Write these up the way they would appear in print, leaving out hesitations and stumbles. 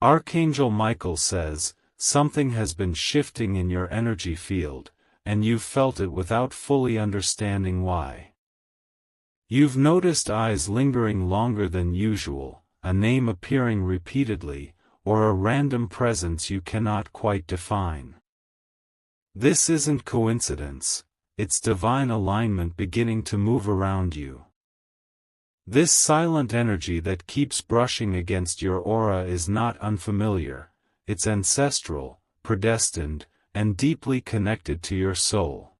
Archangel Michael says, something has been shifting in your energy field, and you've felt it without fully understanding why. You've noticed eyes lingering longer than usual, a name appearing repeatedly, or a random presence you cannot quite define. This isn't coincidence, it's divine alignment beginning to move around you. This silent energy that keeps brushing against your aura is not unfamiliar, it's ancestral, predestined, and deeply connected to your soul.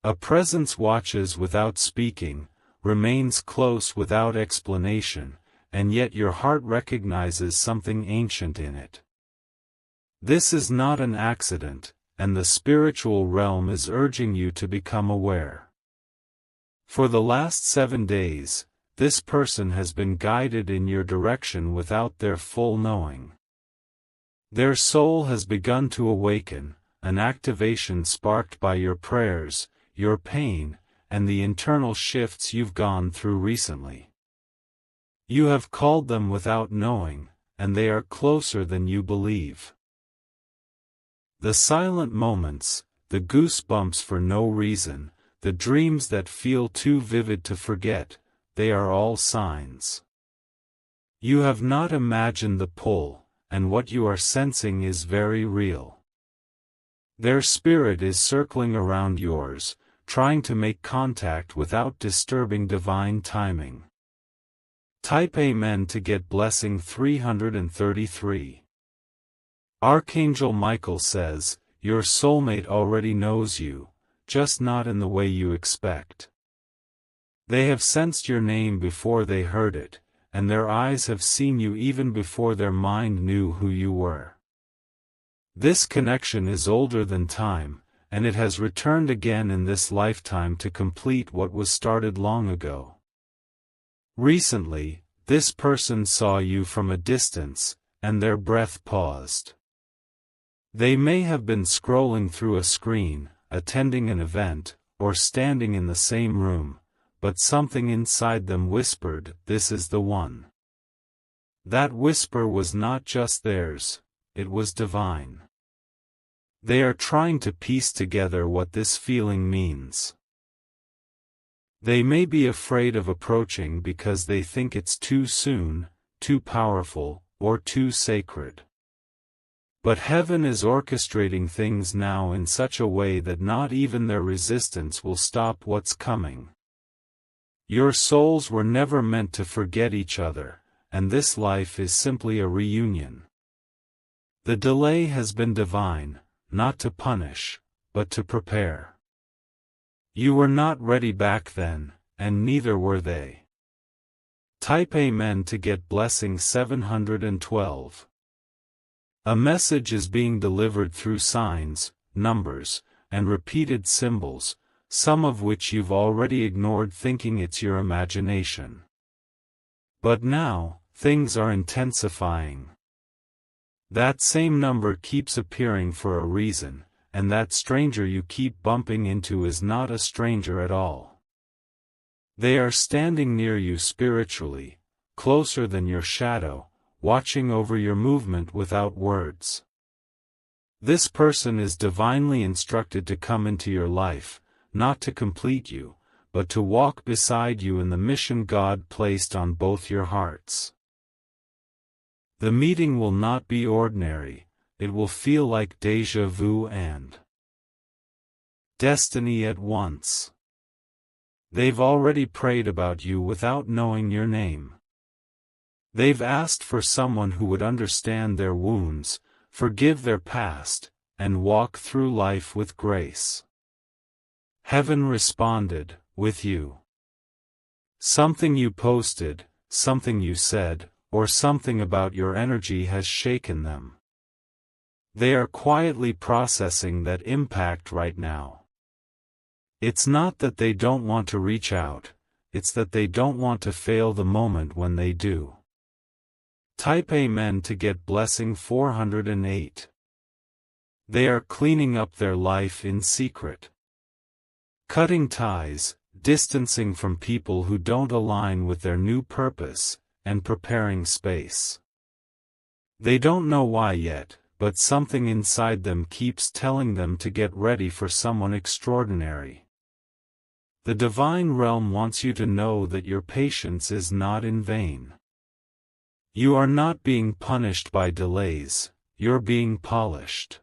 A presence watches without speaking, remains close without explanation, and yet your heart recognizes something ancient in it. This is not an accident, and the spiritual realm is urging you to become aware. For the last 7 days, this person has been guided in your direction without their full knowing. Their soul has begun to awaken, an activation sparked by your prayers, your pain, and the internal shifts you've gone through recently. You have called them without knowing, and they are closer than you believe. The silent moments, the goosebumps for no reason, the dreams that feel too vivid to forget, they are all signs. You have not imagined the pull, and what you are sensing is very real. Their spirit is circling around yours, trying to make contact without disturbing divine timing. Type Amen to get blessing 333. Archangel Michael says, your soulmate already knows you, just not in the way you expect. They have sensed your name before they heard it, and their eyes have seen you even before their mind knew who you were. This connection is older than time, and it has returned again in this lifetime to complete what was started long ago. Recently, this person saw you from a distance, and their breath paused. They may have been scrolling through a screen, attending an event, or standing in the same room, but something inside them whispered, "This is the one." That whisper was not just theirs, it was divine. They are trying to piece together what this feeling means. They may be afraid of approaching because they think it's too soon, too powerful, or too sacred. But heaven is orchestrating things now in such a way that not even their resistance will stop what's coming. Your souls were never meant to forget each other, and this life is simply a reunion. The delay has been divine, not to punish, but to prepare. You were not ready back then, and neither were they. Type Amen to get blessing 712. A message is being delivered through signs, numbers, and repeated symbols, some of which you've already ignored thinking it's your imagination. But now, things are intensifying. That same number keeps appearing for a reason, and that stranger you keep bumping into is not a stranger at all. They are standing near you spiritually, closer than your shadow, watching over your movement without words. This person is divinely instructed to come into your life, not to complete you, but to walk beside you in the mission God placed on both your hearts. The meeting will not be ordinary, it will feel like déjà vu and destiny at once. They've already prayed about you without knowing your name. They've asked for someone who would understand their wounds, forgive their past, and walk through life with grace. Heaven responded, with you. Something you posted, something you said, or something about your energy has shaken them. They are quietly processing that impact right now. It's not that they don't want to reach out, it's that they don't want to fail the moment when they do. Type Amen to get blessing 408. They are cleaning up their life in secret. Cutting ties, distancing from people who don't align with their new purpose, and preparing space. They don't know why yet, but something inside them keeps telling them to get ready for someone extraordinary. The divine realm wants you to know that your patience is not in vain. You are not being punished by delays, you're being polished.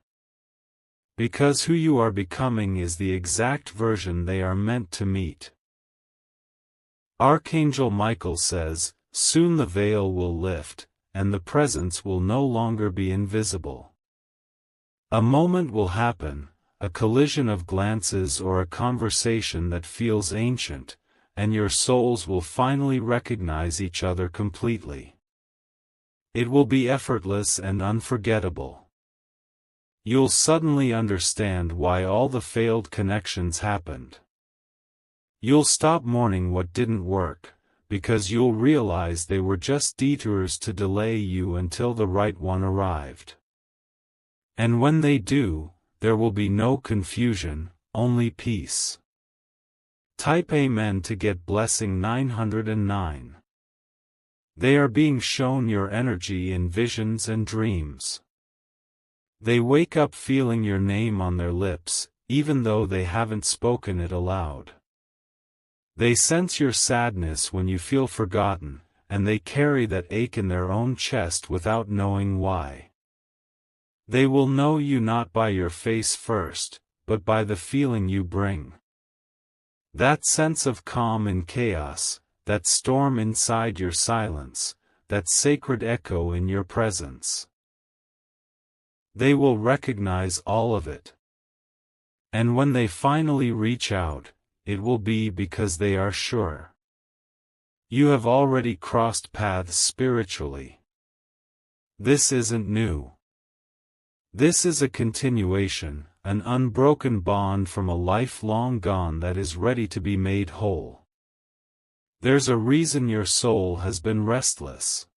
Because who you are becoming is the exact version they are meant to meet. Archangel Michael says, "Soon the veil will lift, and the presence will no longer be invisible." A moment will happen, a collision of glances or a conversation that feels ancient, and your souls will finally recognize each other completely. It will be effortless and unforgettable. You'll suddenly understand why all the failed connections happened. You'll stop mourning what didn't work, because you'll realize they were just detours to delay you until the right one arrived. And when they do, there will be no confusion, only peace. Type Amen to get blessing 909. They are being shown your energy in visions and dreams. They wake up feeling your name on their lips, even though they haven't spoken it aloud. They sense your sadness when you feel forgotten, and they carry that ache in their own chest without knowing why. They will know you not by your face first, but by the feeling you bring. That sense of calm in chaos, that storm inside your silence, that sacred echo in your presence. They will recognize all of it. And when they finally reach out, it will be because they are sure. You have already crossed paths spiritually. This isn't new. This is a continuation, an unbroken bond from a life long gone that is ready to be made whole. There's a reason your soul has been restless.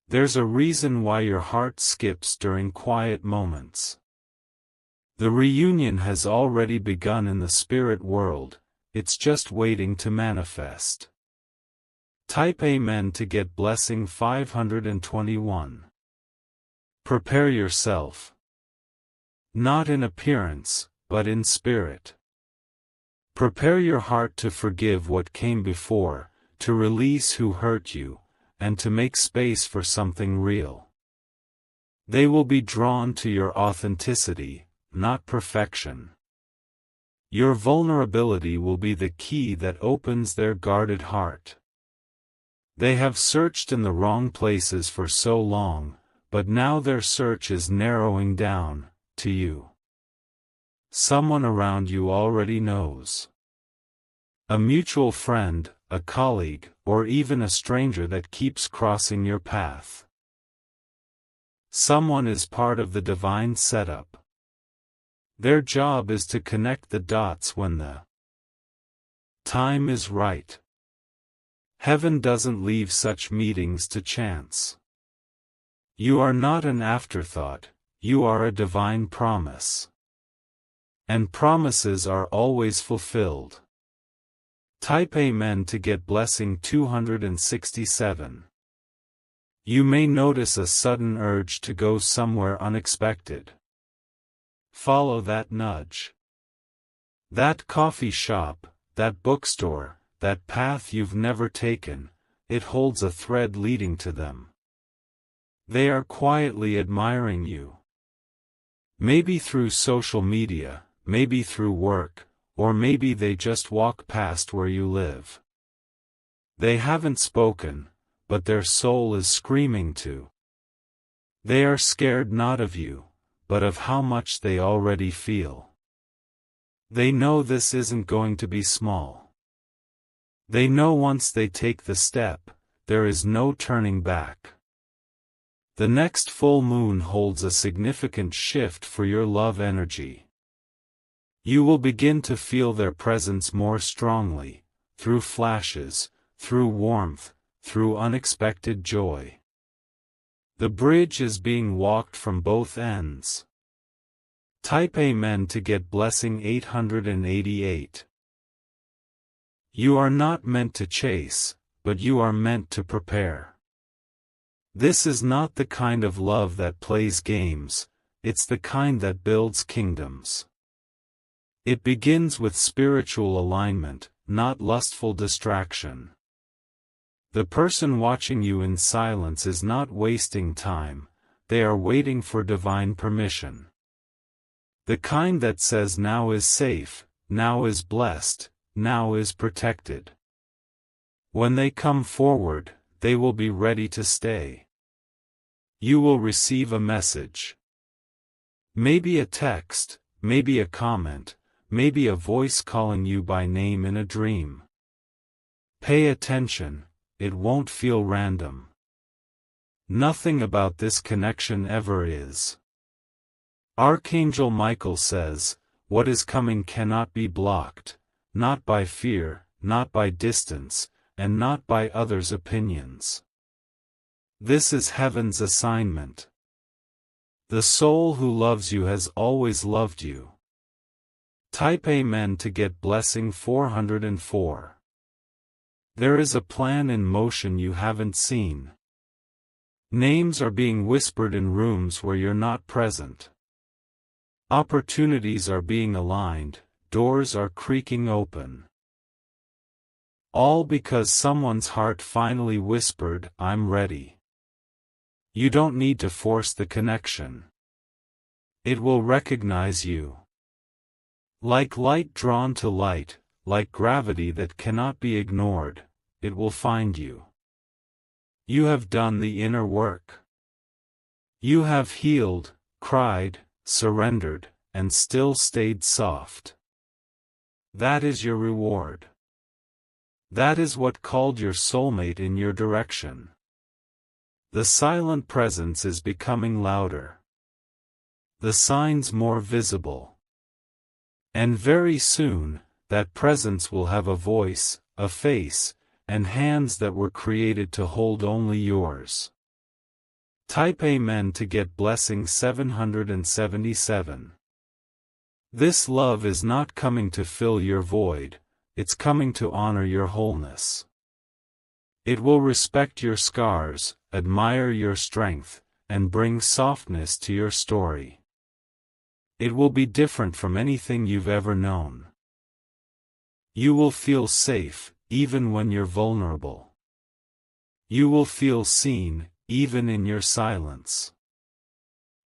There's a reason why your heart skips during quiet moments. The reunion has already begun in the spirit world, it's just waiting to manifest. Type Amen to get blessing 521. Prepare yourself. Not in appearance, but in spirit. Prepare your heart to forgive what came before, to release who hurt you, and to make space for something real. They will be drawn to your authenticity, not perfection. Your vulnerability will be the key that opens their guarded heart. They have searched in the wrong places for so long, but now their search is narrowing down to you. Someone around you already knows. A mutual friend, a colleague, or even a stranger that keeps crossing your path. Someone is part of the divine setup. Their job is to connect the dots when the time is right. Heaven doesn't leave such meetings to chance. You are not an afterthought, you are a divine promise. And promises are always fulfilled. Type Amen to get blessing 267. You may notice a sudden urge to go somewhere unexpected. Follow that nudge. That coffee shop, that bookstore, that path you've never taken, it holds a thread leading to them. They are quietly admiring you. Maybe through social media, maybe through work, or maybe they just walk past where you live. They haven't spoken, but their soul is screaming to. They are scared not of you, but of how much they already feel. They know this isn't going to be small. They know once they take the step, there is no turning back. The next full moon holds a significant shift for your love energy. You will begin to feel their presence more strongly, through flashes, through warmth, through unexpected joy. The bridge is being walked from both ends. Type Amen to get blessing 888. You are not meant to chase, but you are meant to prepare. This is not the kind of love that plays games, it's the kind that builds kingdoms. It begins with spiritual alignment, not lustful distraction. The person watching you in silence is not wasting time, they are waiting for divine permission. The kind that says now is safe, now is blessed, now is protected. When they come forward, they will be ready to stay. You will receive a message. Maybe a text, maybe a comment, maybe a voice calling you by name in a dream. Pay attention, it won't feel random. Nothing about this connection ever is. Archangel Michael says, what is coming cannot be blocked, not by fear, not by distance, and not by others' opinions. This is heaven's assignment. The soul who loves you has always loved you. Type Amen to get blessing 404. There is a plan in motion you haven't seen. Names are being whispered in rooms where you're not present. Opportunities are being aligned, doors are creaking open. All because someone's heart finally whispered, I'm ready. You don't need to force the connection. It will recognize you. Like light drawn to light, like gravity that cannot be ignored, it will find you. You have done the inner work. You have healed, cried, surrendered, and still stayed soft. That is your reward. That is what called your soulmate in your direction. The silent presence is becoming louder. The signs more visible. And very soon, that presence will have a voice, a face, and hands that were created to hold only yours. Type Amen to get blessing 777. This love is not coming to fill your void, it's coming to honor your wholeness. It will respect your scars, admire your strength, and bring softness to your story. It will be different from anything you've ever known. You will feel safe, even when you're vulnerable. You will feel seen, even in your silence.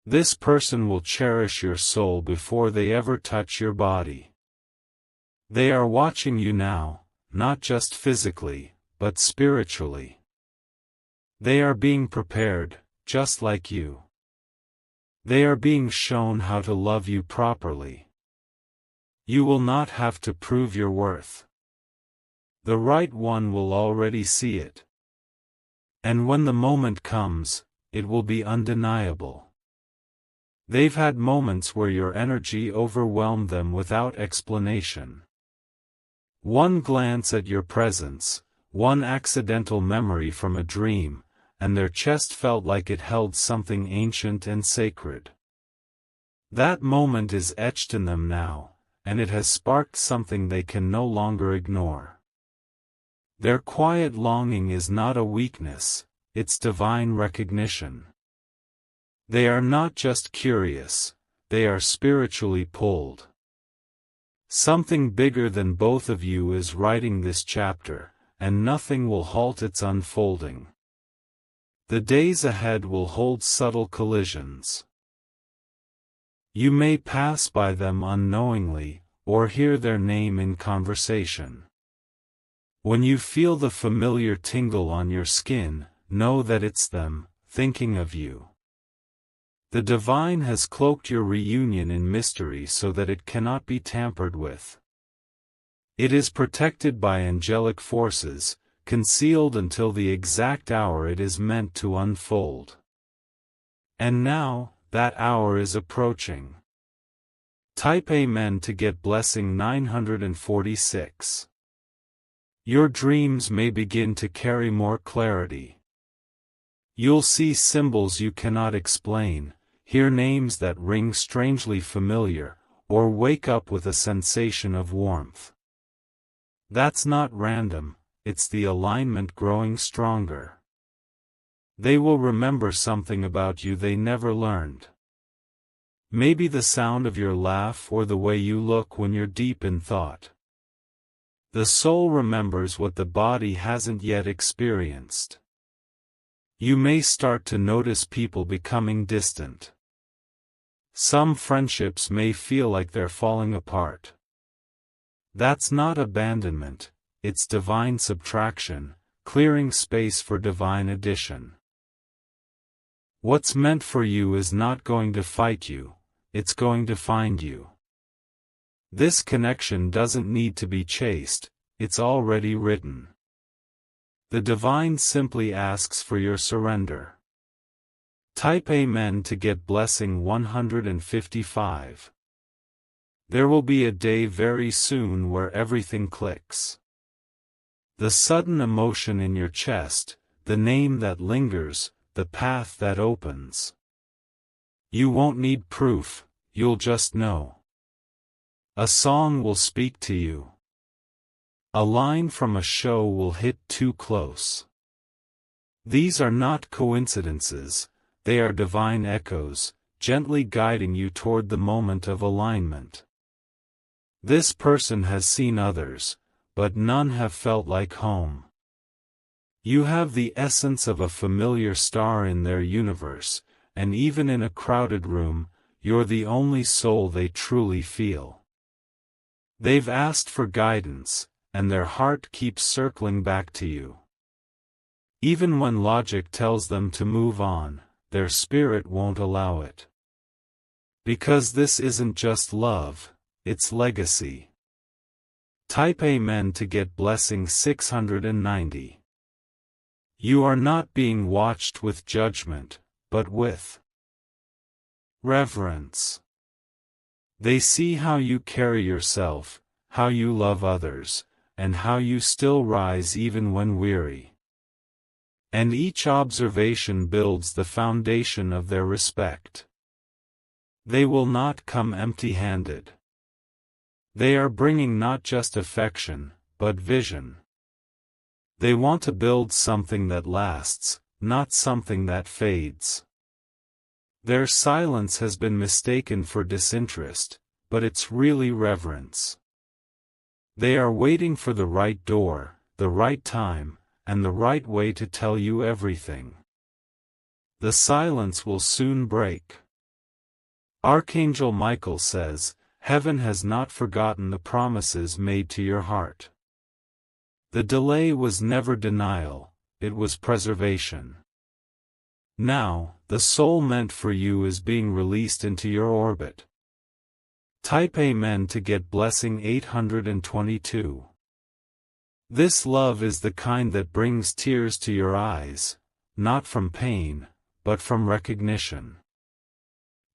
This person will cherish your soul before they ever touch your body. They are watching you now, not just physically, but spiritually. They are being prepared, just like you. They are being shown how to love you properly. You will not have to prove your worth. The right one will already see it. And when the moment comes, it will be undeniable. They've had moments where your energy overwhelmed them without explanation. One glance at your presence, one accidental memory from a dream, and their chest felt like it held something ancient and sacred. That moment is etched in them now, and it has sparked something they can no longer ignore. Their quiet longing is not a weakness, it's divine recognition. They are not just curious, they are spiritually pulled. Something bigger than both of you is writing this chapter, and nothing will halt its unfolding. The days ahead will hold subtle collisions. You may pass by them unknowingly, or hear their name in conversation. When you feel the familiar tingle on your skin, know that it's them, thinking of you. The divine has cloaked your reunion in mystery so that it cannot be tampered with. It is protected by angelic forces, concealed until the exact hour it is meant to unfold. And now, that hour is approaching. Type Amen to get blessing 946. Your dreams may begin to carry more clarity. You'll see symbols you cannot explain, hear names that ring strangely familiar, or wake up with a sensation of warmth. That's not random. It's the alignment growing stronger. They will remember something about you they never learned. Maybe the sound of your laugh or the way you look when you're deep in thought. The soul remembers what the body hasn't yet experienced. You may start to notice people becoming distant. Some friendships may feel like they're falling apart. That's not abandonment, it's divine subtraction, clearing space for divine addition. What's meant for you is not going to fight you, it's going to find you. This connection doesn't need to be chased, it's already written. The divine simply asks for your surrender. Type Amen to get blessing 155. There will be a day very soon where everything clicks. The sudden emotion in your chest, the name that lingers, the path that opens. You won't need proof, you'll just know. A song will speak to you. A line from a show will hit too close. These are not coincidences, they are divine echoes, gently guiding you toward the moment of alignment. This person has seen others, but none have felt like home. You have the essence of a familiar star in their universe, and even in a crowded room, you're the only soul they truly feel. They've asked for guidance, and their heart keeps circling back to you. Even when logic tells them to move on, their spirit won't allow it. Because this isn't just love, it's legacy. Type Amen to get blessing 690. You are not being watched with judgment, but with reverence. They see how you carry yourself, how you love others, and how you still rise even when weary. And each observation builds the foundation of their respect. They will not come empty-handed. They are bringing not just affection, but vision. They want to build something that lasts, not something that fades. Their silence has been mistaken for disinterest, but it's really reverence. They are waiting for the right door, the right time, and the right way to tell you everything. The silence will soon break. Archangel Michael says, "Heaven has not forgotten the promises made to your heart." The delay was never denial, it was preservation. Now, the soul meant for you is being released into your orbit. Type Amen to get blessing 822. This love is the kind that brings tears to your eyes, not from pain, but from recognition.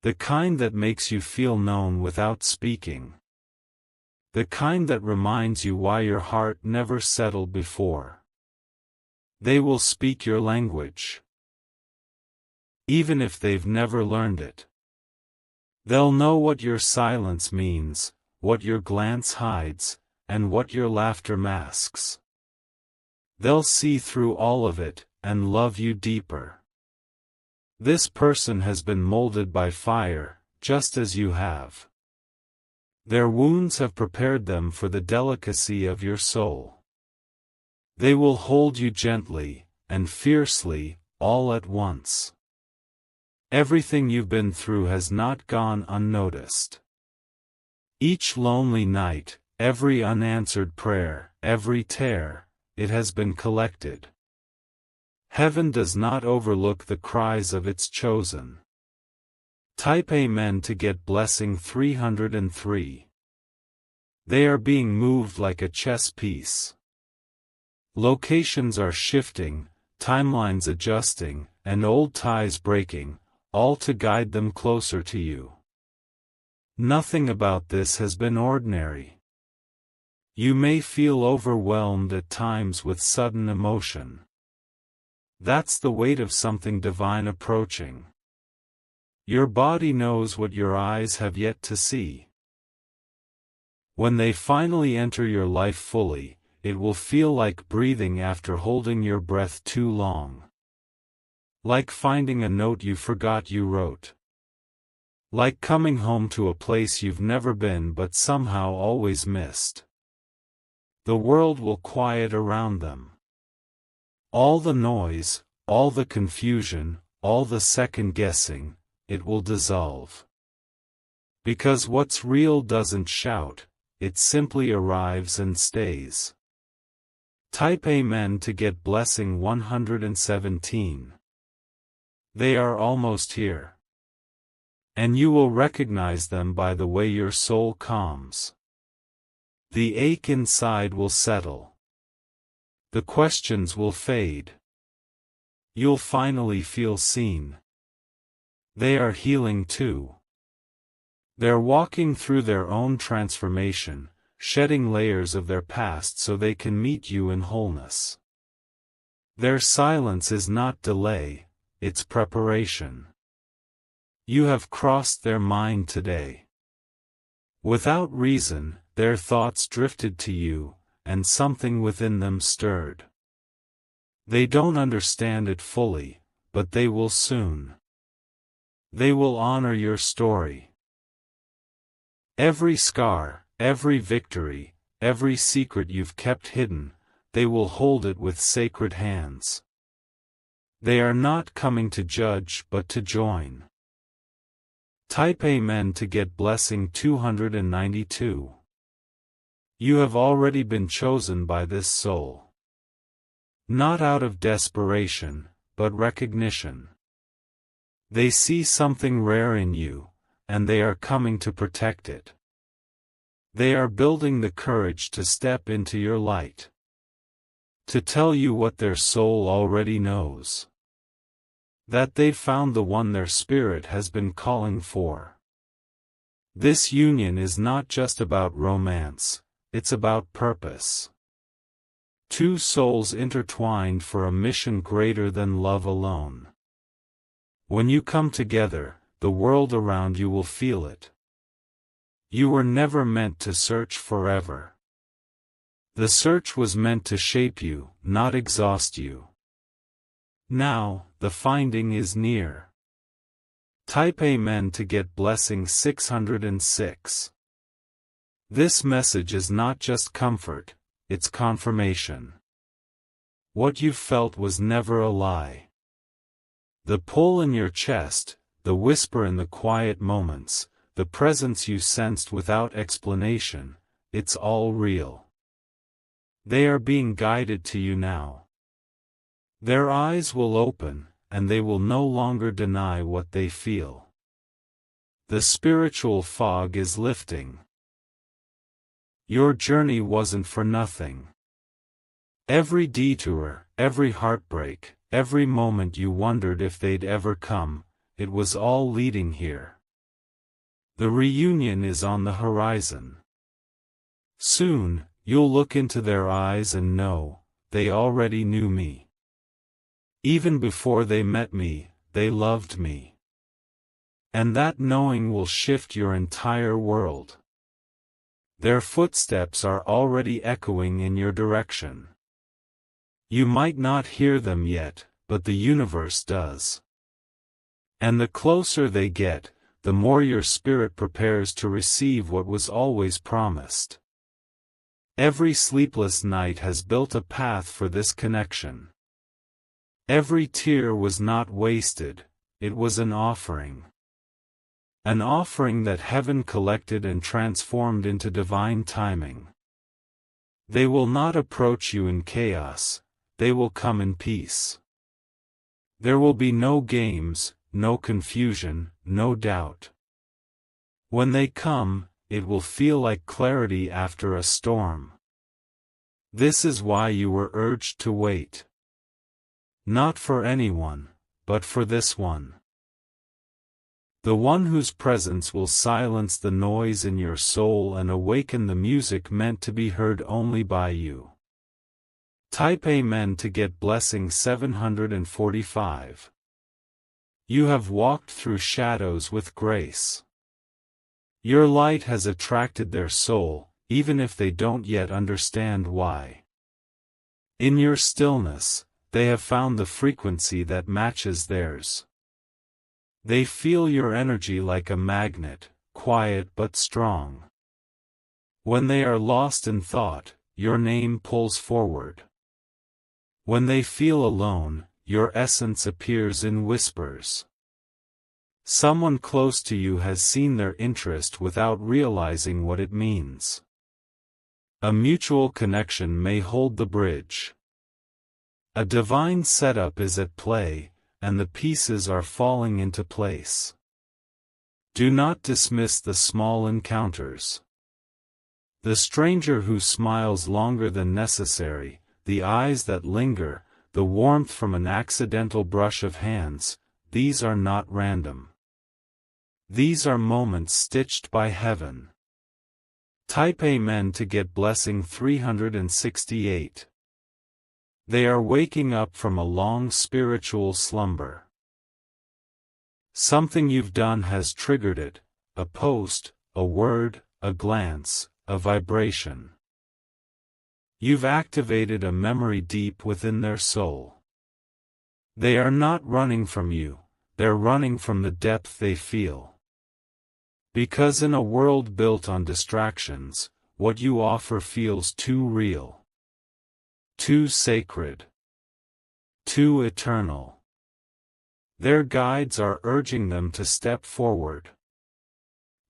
The kind that makes you feel known without speaking. The kind that reminds you why your heart never settled before. They will speak your language. Even if they've never learned it. They'll know what your silence means, what your glance hides, and what your laughter masks. They'll see through all of it, and love you deeper. This person has been molded by fire, just as you have. Their wounds have prepared them for the delicacy of your soul. They will hold you gently, and fiercely, all at once. Everything you've been through has not gone unnoticed. Each lonely night, every unanswered prayer, every tear, it has been collected. Heaven does not overlook the cries of its chosen. Type Amen to get blessing 303. They are being moved like a chess piece. Locations are shifting, timelines adjusting, and old ties breaking, all to guide them closer to you. Nothing about this has been ordinary. You may feel overwhelmed at times with sudden emotion. That's the weight of something divine approaching. Your body knows what your eyes have yet to see. When they finally enter your life fully, it will feel like breathing after holding your breath too long. Like finding a note you forgot you wrote. Like coming home to a place you've never been but somehow always missed. The world will quiet around them. All the noise, all the confusion, all the second-guessing, it will dissolve. Because what's real doesn't shout, it simply arrives and stays. Type Amen to get blessing 117. They are almost here. And you will recognize them by the way your soul calms. The ache inside will settle. The questions will fade. You'll finally feel seen. They are healing too. They're walking through their own transformation, shedding layers of their past so they can meet you in wholeness. Their silence is not delay, it's preparation. You have crossed their mind today. Without reason, their thoughts drifted to you, and something within them stirred. They don't understand it fully, but they will soon. They will honor your story. Every scar, every victory, every secret you've kept hidden, they will hold it with sacred hands. They are not coming to judge but to join. Type Amen to get blessing 292. You have already been chosen by this soul. Not out of desperation, but recognition. They see something rare in you, and they are coming to protect it. They are building the courage to step into your light. To tell you what their soul already knows. That they've found the one their spirit has been calling for. This union is not just about romance, it's about purpose. Two souls intertwined for a mission greater than love alone. When you come together, the world around you will feel it. You were never meant to search forever. The search was meant to shape you, not exhaust you. Now, the finding is near. Type Amen to get blessing 606. This message is not just comfort, it's confirmation. What you felt was never a lie. The pull in your chest, the whisper in the quiet moments, the presence you sensed without explanation, it's all real. They are being guided to you now. Their eyes will open, and they will no longer deny what they feel. The spiritual fog is lifting. Your journey wasn't for nothing. Every detour, every heartbreak, every moment you wondered if they'd ever come, it was all leading here. The reunion is on the horizon. Soon, you'll look into their eyes and know, they already knew me. Even before they met me, they loved me. And that knowing will shift your entire world. Their footsteps are already echoing in your direction. You might not hear them yet, but the universe does. And the closer they get, the more your spirit prepares to receive what was always promised. Every sleepless night has built a path for this connection. Every tear was not wasted, it was an offering. An offering that heaven collected and transformed into divine timing. They will not approach you in chaos, they will come in peace. There will be no games, no confusion, no doubt. When they come, it will feel like clarity after a storm. This is why you were urged to wait. Not for anyone, but for this one. The one whose presence will silence the noise in your soul and awaken the music meant to be heard only by you. Type Amen to get blessing 745. You have walked through shadows with grace. Your light has attracted their soul, even if they don't yet understand why. In your stillness, they have found the frequency that matches theirs. They feel your energy like a magnet, quiet but strong. When they are lost in thought, your name pulls forward. When they feel alone, your essence appears in whispers. Someone close to you has seen their interest without realizing what it means. A mutual connection may hold the bridge. A divine setup is at play, and the pieces are falling into place. Do not dismiss the small encounters. The stranger who smiles longer than necessary, the eyes that linger, the warmth from an accidental brush of hands, these are not random. These are moments stitched by heaven. Type Amen to get blessing 368. They are waking up from a long spiritual slumber. Something you've done has triggered it, a post, a word, a glance, a vibration. You've activated a memory deep within their soul. They are not running from you, they're running from the depth they feel. Because in a world built on distractions, what you offer feels too real. Too sacred. Too eternal. Their guides are urging them to step forward.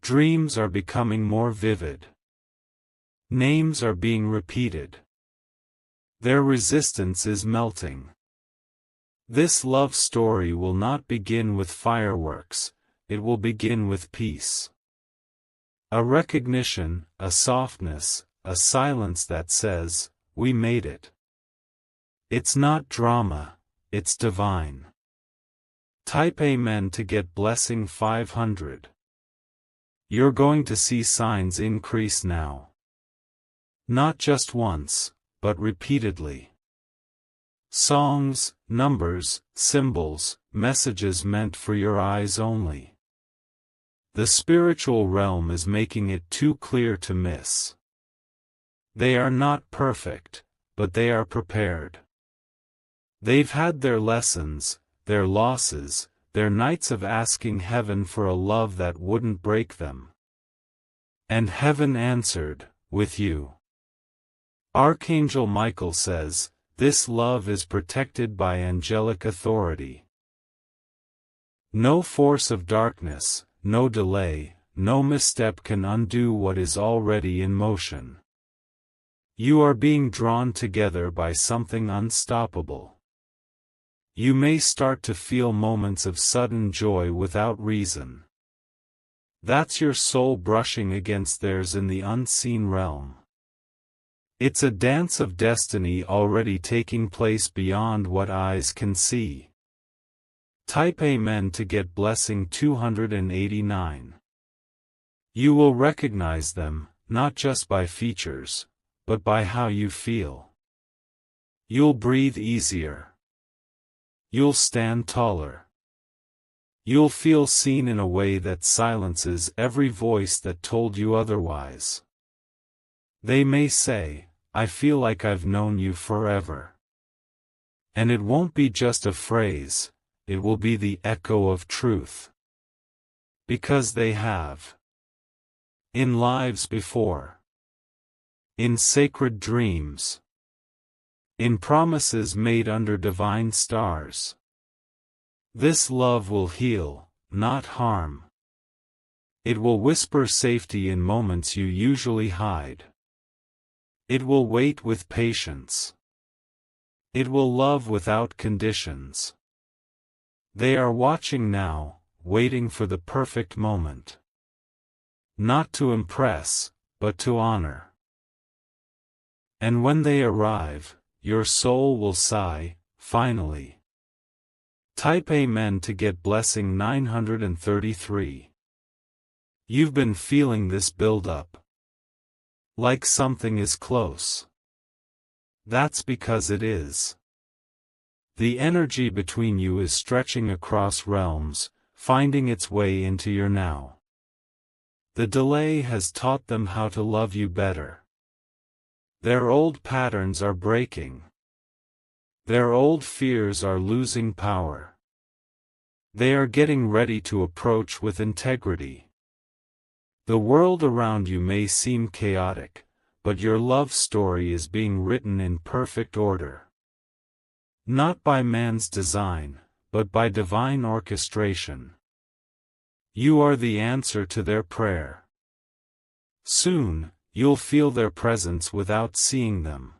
Dreams are becoming more vivid. Names are being repeated. Their resistance is melting. This love story will not begin with fireworks, it will begin with peace. A recognition, a softness, a silence that says, "We made it." It's not drama, it's divine. Type Amen to get blessing 500. You're going to see signs increase now. Not just once, but repeatedly. Songs, numbers, symbols, messages meant for your eyes only. The spiritual realm is making it too clear to miss. They are not perfect, but they are prepared. They've had their lessons, their losses, their nights of asking heaven for a love that wouldn't break them. And heaven answered, with you. Archangel Michael says, this love is protected by angelic authority. No force of darkness, no delay, no misstep can undo what is already in motion. You are being drawn together by something unstoppable. You may start to feel moments of sudden joy without reason. That's your soul brushing against theirs in the unseen realm. It's a dance of destiny already taking place beyond what eyes can see. Type Amen to get blessing 289. You will recognize them, not just by features, but by how you feel. You'll breathe easier. You'll stand taller. You'll feel seen in a way that silences every voice that told you otherwise. They may say, I feel like I've known you forever. And it won't be just a phrase, it will be the echo of truth. Because they have. In lives before. In sacred dreams. In promises made under divine stars. This love will heal, not harm. It will whisper safety in moments you usually hide. It will wait with patience. It will love without conditions. They are watching now, waiting for the perfect moment. Not to impress, but to honor. And when they arrive, your soul will sigh, finally. Type Amen to get blessing 933. You've been feeling this build up. Like something is close. That's because it is. The energy between you is stretching across realms, finding its way into your now. The delay has taught them how to love you better. Their old patterns are breaking. Their old fears are losing power. They are getting ready to approach with integrity. The world around you may seem chaotic, but your love story is being written in perfect order. Not by man's design, but by divine orchestration. You are the answer to their prayer. Soon, you'll feel their presence without seeing them.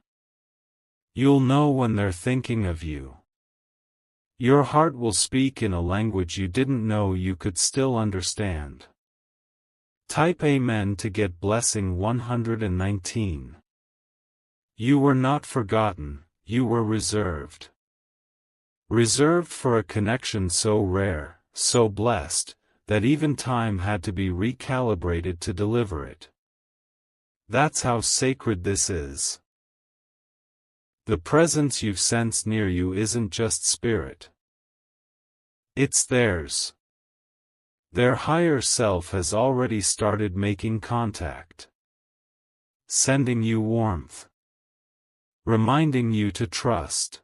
You'll know when they're thinking of you. Your heart will speak in a language you didn't know you could still understand. Type Amen to get blessing 119. You were not forgotten, you were reserved. Reserved for a connection so rare, so blessed, that even time had to be recalibrated to deliver it. That's how sacred this is. The presence you've sensed near you isn't just spirit. It's theirs. Their higher self has already started making contact. Sending you warmth. Reminding you to trust.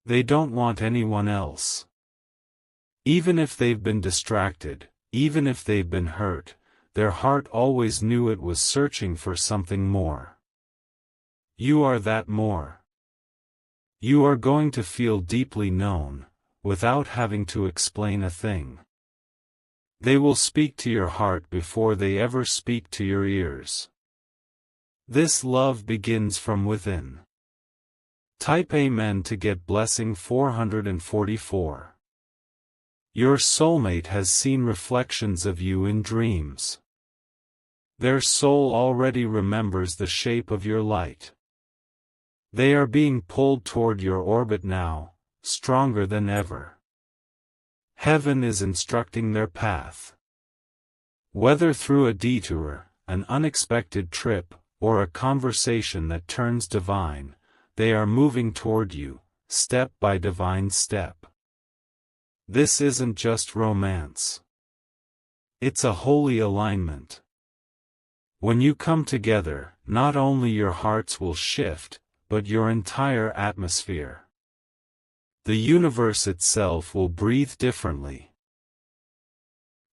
They don't want anyone else. Even if they've been distracted, even if they've been hurt, their heart always knew it was searching for something more. You are that more. You are going to feel deeply known, without having to explain a thing. They will speak to your heart before they ever speak to your ears. This love begins from within. Type Amen to get blessing 444. Your soulmate has seen reflections of you in dreams. Their soul already remembers the shape of your light. They are being pulled toward your orbit now, stronger than ever. Heaven is instructing their path. Whether through a detour, an unexpected trip, or a conversation that turns divine, they are moving toward you, step by divine step. This isn't just romance. It's a holy alignment. When you come together, not only your hearts will shift, but your entire atmosphere. The universe itself will breathe differently.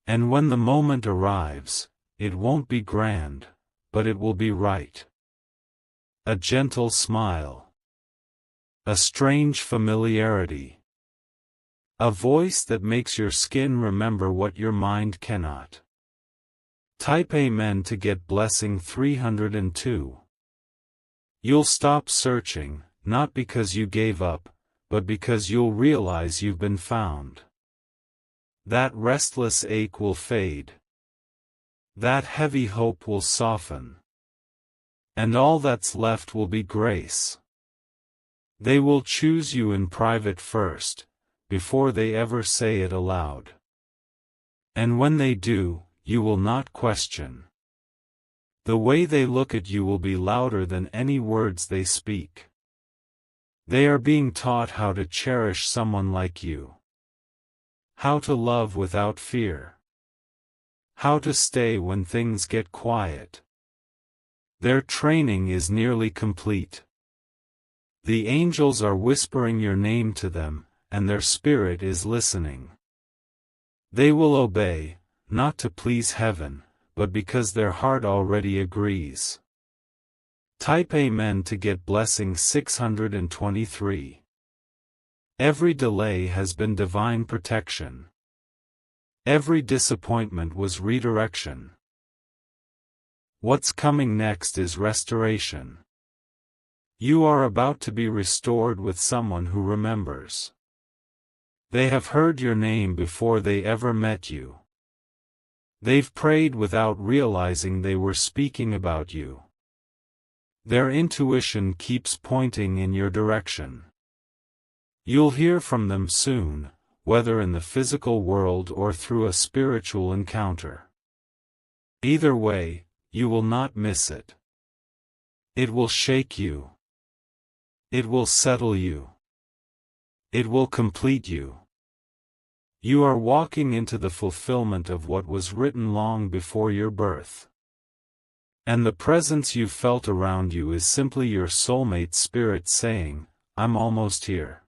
And when the moment arrives, it won't be grand, but it will be right. A gentle smile. A strange familiarity. A voice that makes your skin remember what your mind cannot. Type Amen to get blessing 302. You'll stop searching, not because you gave up, but because you'll realize you've been found. That restless ache will fade. That heavy hope will soften. And all that's left will be grace. They will choose you in private first, before they ever say it aloud. And when they do, you will not question. The way they look at you will be louder than any words they speak. They are being taught how to cherish someone like you. How to love without fear. How to stay when things get quiet. Their training is nearly complete. The angels are whispering your name to them, and their spirit is listening. They will obey, not to please heaven, but because their heart already agrees. Type Amen to get blessing 623. Every delay has been divine protection. Every disappointment was redirection. What's coming next is restoration. You are about to be restored with someone who remembers. They have heard your name before they ever met you. They've prayed without realizing they were speaking about you. Their intuition keeps pointing in your direction. You'll hear from them soon, whether in the physical world or through a spiritual encounter. Either way, you will not miss it. It will shake you. It will settle you. It will complete you. You are walking into the fulfillment of what was written long before your birth. And the presence you felt around you is simply your soulmate spirit saying, I'm almost here.